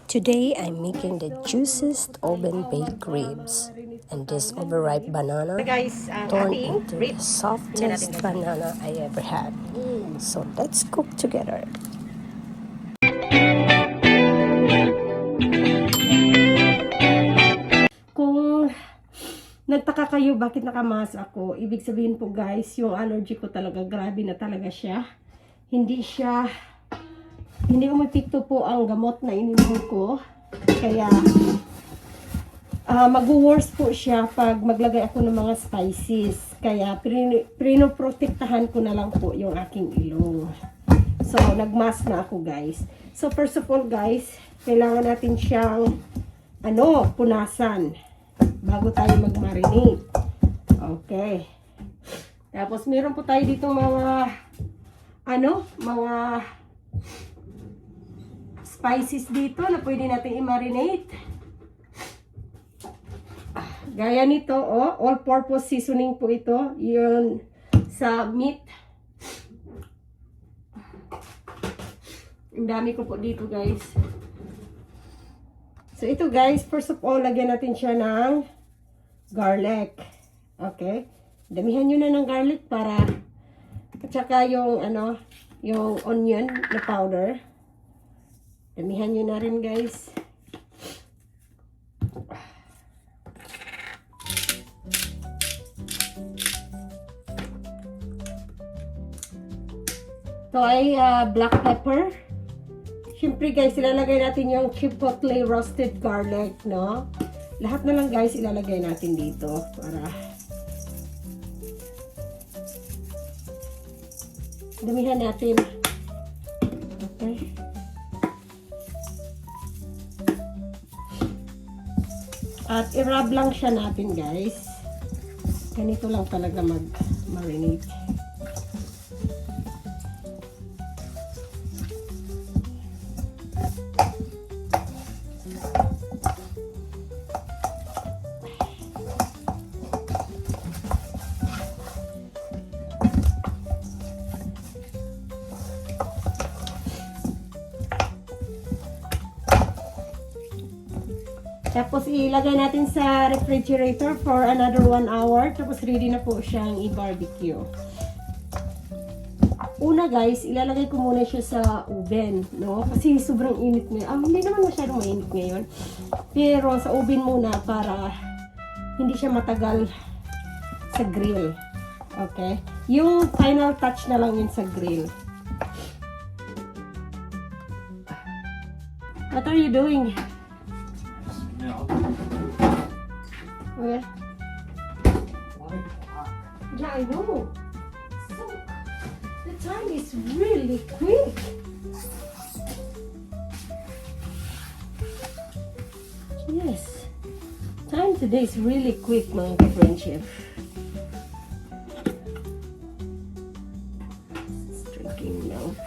Today I'm making the juiciest oven-baked ribs, and this overripe banana turned into the softest banana I ever had. So let's cook together. Kung nagtaka kayo bakit nakamask ako, ibig sabihin po guys, yung allergy ko talaga, grabe na talaga siya. Hindi umepekto po ang gamot na ininom ko. Kaya, mag-worse po siya pag maglagay ako ng mga spices. Kaya, prinoprotektahan ko na lang po yung aking ilong. So, nagmask na ako guys. So, first of all guys, kailangan natin siyang, punasan. Bago tayo mag-marinate. Okay. Tapos, meron po tayo dito mga spices dito na pwede natin i-marinate. Gaya nito, all-purpose seasoning po ito. Yun sa meat. Ang dami ko po dito, guys. So, ito guys, first of all, lagyan natin siya ng garlic. Okay? Damihan nyo na ng garlic para at saka yung, yung onion na powder. Damihan nyo na rin guys. Ito ay black pepper. Siyempre guys, ilalagay natin yung chipotle roasted garlic, no? Lahat na lang guys, ilalagay natin dito para damihan natin. Okay. At i-rub lang siya natin guys. Ganito lang talaga mag-marinate. Tapos ilagay natin sa refrigerator for another 1 hour. Tapos ready na po siyang i-barbecue. Una guys, ilalagay ko muna siya sa oven, no? Kasi sobrang init ngayon. Hindi naman masyadong mainit ngayon. Pero sa oven muna para hindi siya matagal sa grill. Okay? Yung final touch na lang yun sa grill. What are you doing? Okay. Yeah, I know. So, the time is really quick. Yes. Time today is really quick, mga ka-friendship. Drinking milk.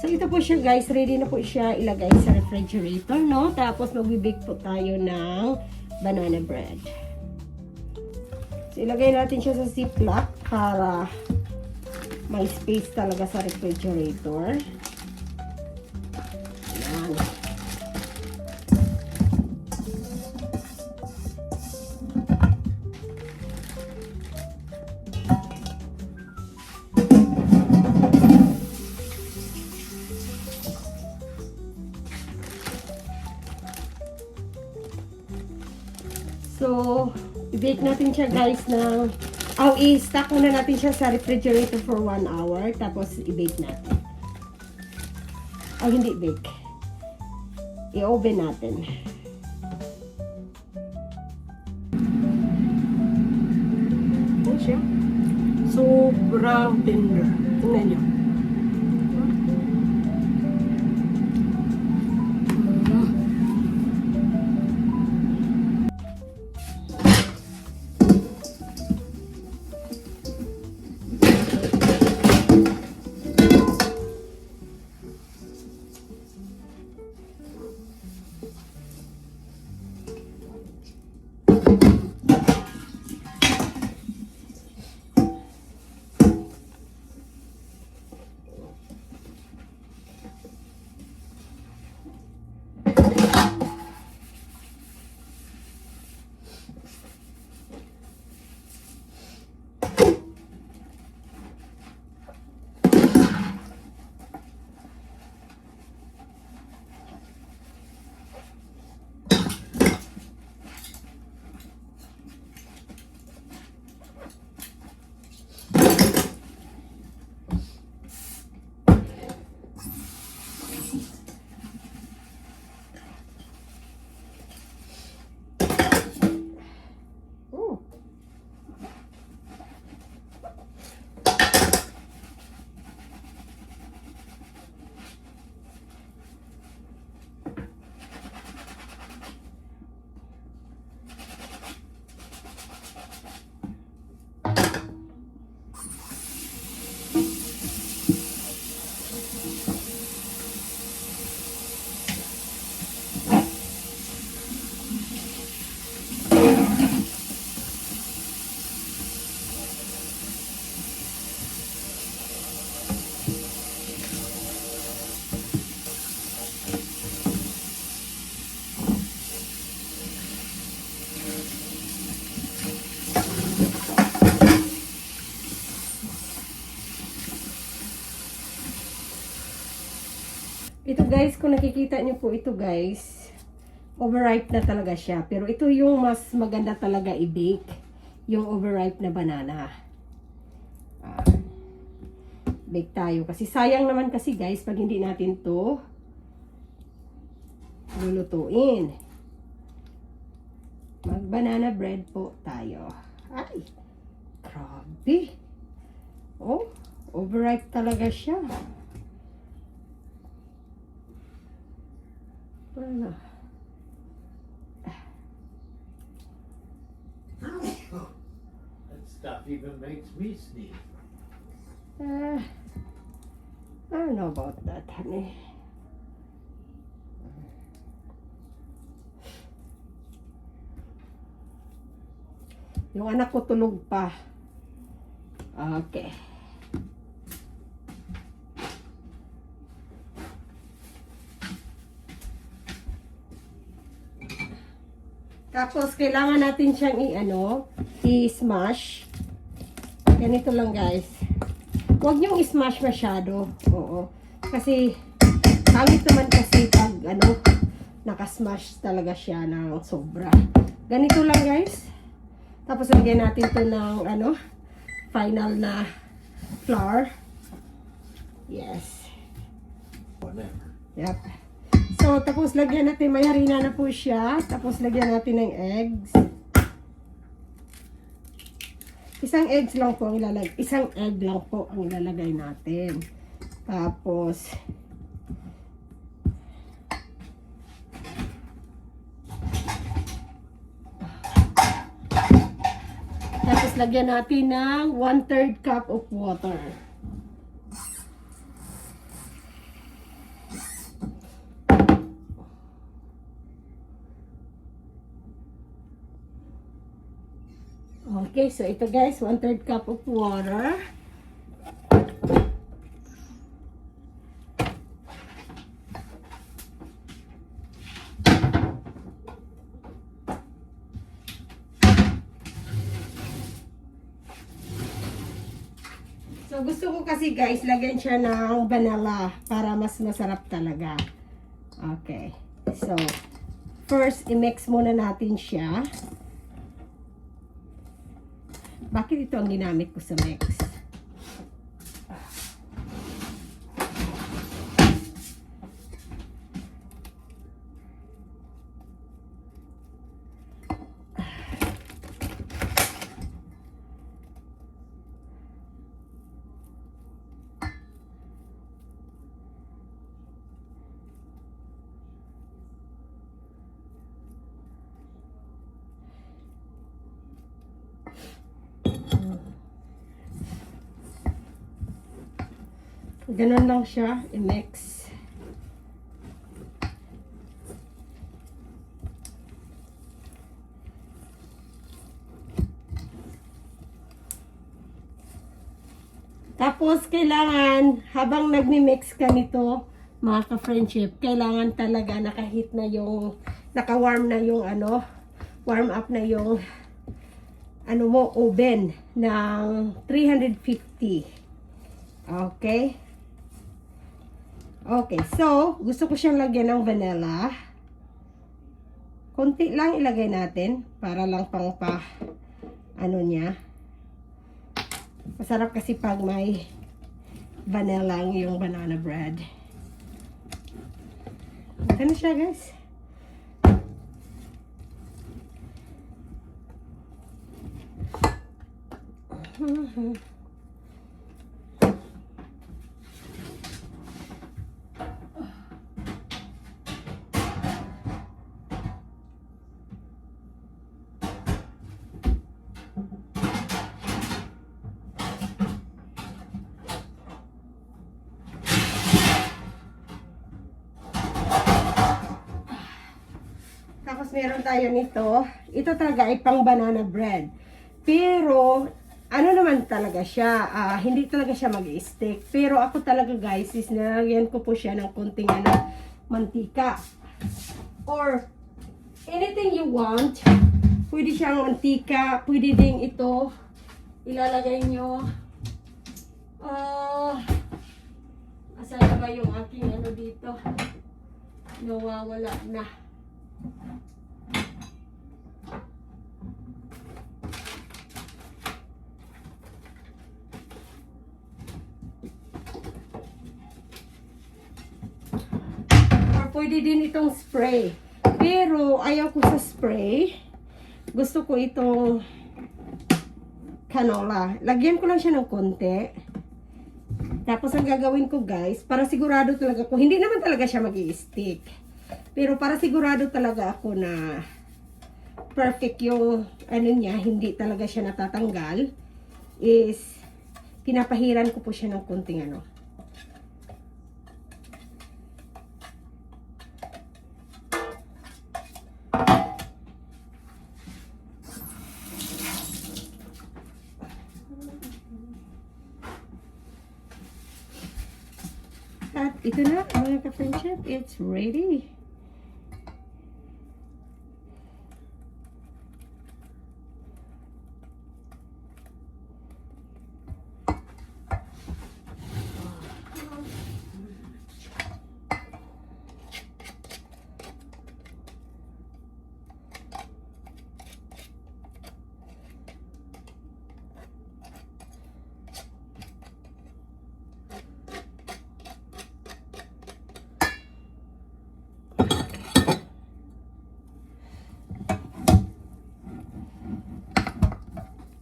So, ito po siya guys. Ready na po siya ilagay sa refrigerator, no? Tapos, mag-bake po tayo ng banana bread. So, ilagay natin siya sa ziplock para may space talaga sa refrigerator. Ayan. So, i-bake natin siya guys ng i-stack muna natin siya sa refrigerator for 1 hour. Tapos, i-bake natin. Hindi bake. I-oven natin. Ito siya. Sobrang tender. Tingnan nyo. Ito guys, kung nakikita niyo po ito guys, overripe na talaga siya. Pero ito yung mas maganda talaga i-bake, yung overripe na banana. Bake tayo. Kasi sayang naman kasi guys, pag hindi natin to lulutuin. Mag-banana bread po tayo. Ay, grabe. Oh, overripe talaga siya. Ano? That stuff even makes me sneeze. I don't know about that, honey. Yung anak ko tulog pa. Okay. Tapos, kailangan natin siyang i-smash. Ganito lang, guys. Huwag niyong i-smash masyado. Oo. Kasi, pangit naman kasi pag, nakasmash talaga siya ng sobra. Ganito lang, guys. Tapos, lagyan natin to ng, final na flour. Yes. Whatever. Yep. So, tapos lagyan natin, may harina na po siya. Tapos lagyan natin ng eggs. Isang egg lang po ang ilalagay natin. Tapos, lagyan natin ng 1/3 cup of water. Okay, so ito guys, 1/3 cup of water. So gusto ko kasi guys, lagyan siya ng vanilla para mas masarap talaga. Okay. So, first, i-mix muna natin siya. Bakit ito ang ginamit ko sa mix? Ganun lang siya, i-mix. Tapos, kailangan, habang nagmi-mix ka nito, mga ka-friendship, kailangan talaga nakahit na yung, naka-warm na yung warm up na yung, oven ng 350. Okay? Okay, so, gusto ko siyang lagyan ng vanilla. Konti lang ilagay natin, para lang pang niya. Masarap kasi pag may vanilla yung banana bread. Ito na siya, guys. Tapos meron tayo nito. Ito talaga ay pang banana bread. Pero, naman talaga siya. Hindi talaga siya mag-stick. Pero ako talaga guys, is nalagyan ko po siya ng konting mantika. Or, anything you want. Pwede siyang mantika. Pwede ding ito. Ilalagay nyo. Asan na ba yung aking dito. Nawawala na. Or pwede din itong spray. Pero ayaw ko sa spray. Gusto ko itong canola. Lagyan ko lang siya ng konti. Tapos ang gagawin ko guys, para sigurado talaga ko, hindi naman talaga siya mag-i-stick. Pero para sigurado talaga ako na perfect yung ano niya, hindi talaga siya natatanggal, is pinapahiran ko po siya ng konting ano. At ito na mga ka-friendship, it's ready.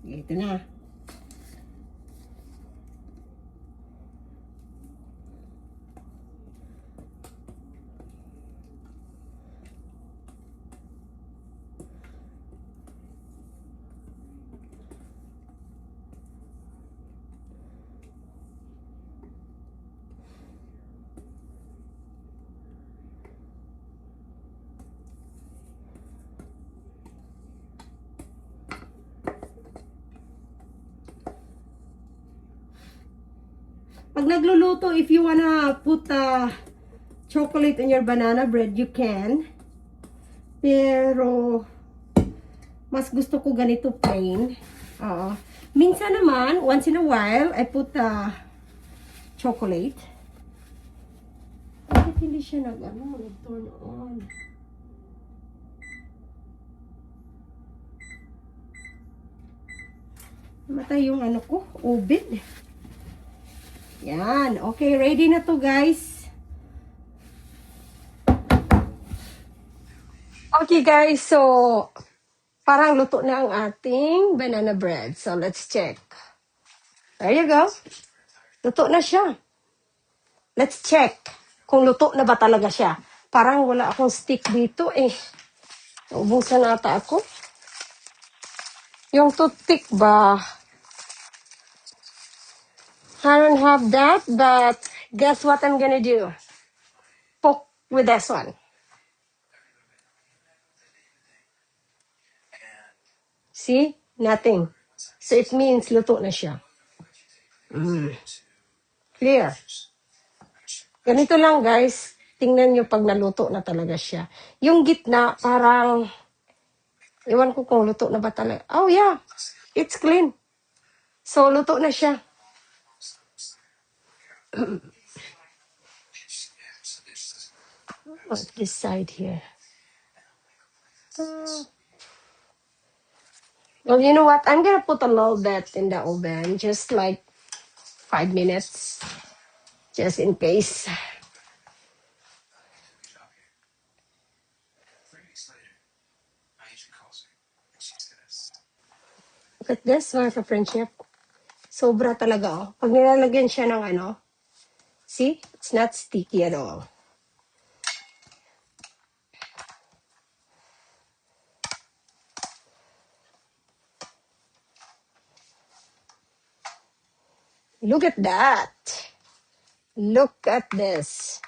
Ito na. Pag nagluluto, if you wanna put chocolate in your banana bread, you can. Pero, mas gusto ko ganito plain. Minsan naman, once in a while, I put chocolate. Bakit hindi siya nag-turn on? Namatay yung ano ko, oven. Yan. Okay, ready na to guys. Okay guys, so parang luto na ang ating banana bread. So let's check. There you go. Luto na siya. Let's check kung luto na ba talaga siya. Parang wala akong stick dito eh. Ubusan nata ako. Yung toothpick ba? I don't have that, but guess what I'm gonna do? Poke with this one. See? Nothing. So it means luto na siya. Clear. Ganito lang guys. Tingnan nyo pag naluto na talaga siya. Yung gitna parang, iwan ko kung luto na ba talaga. Oh yeah, it's clean. So luto na siya. What's this side here? Well, you know what? I'm gonna put a little bit in the oven, just like 5 minutes, just in case. Look at this, mga ka-friendship. Sobra talaga, oh. Pag nilalagyan siya ng ano, see? It's not sticky at all. Look at that. Look at this.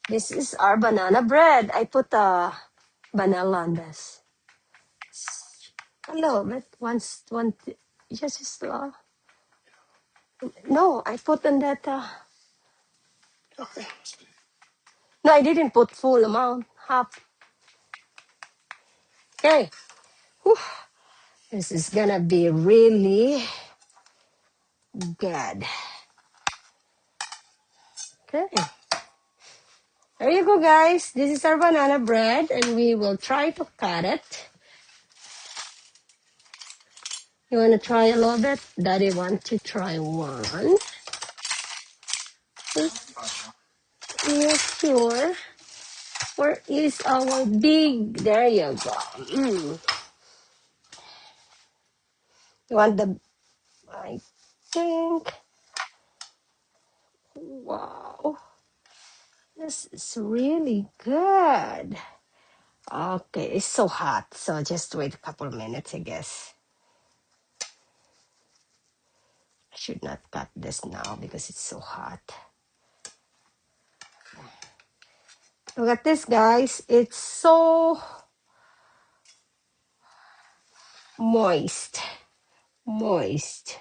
This is our banana bread. I put a vanilla on this. A little bit. Just slow. No, I put on that. Okay. No, I didn't put full amount. Half. Okay. Whew. This is gonna be really good. Okay. There you go, guys. This is our banana bread, and we will try to cut it. You want to try a little bit? Daddy want to try one. Yeah, sure. Where is our big? There you go. You want the? I think. Wow, this is really good. Okay, it's so hot, so just wait a couple of minutes, I guess. I should not cut this now because it's so hot. Look at this, guys. It's so moist. Moist.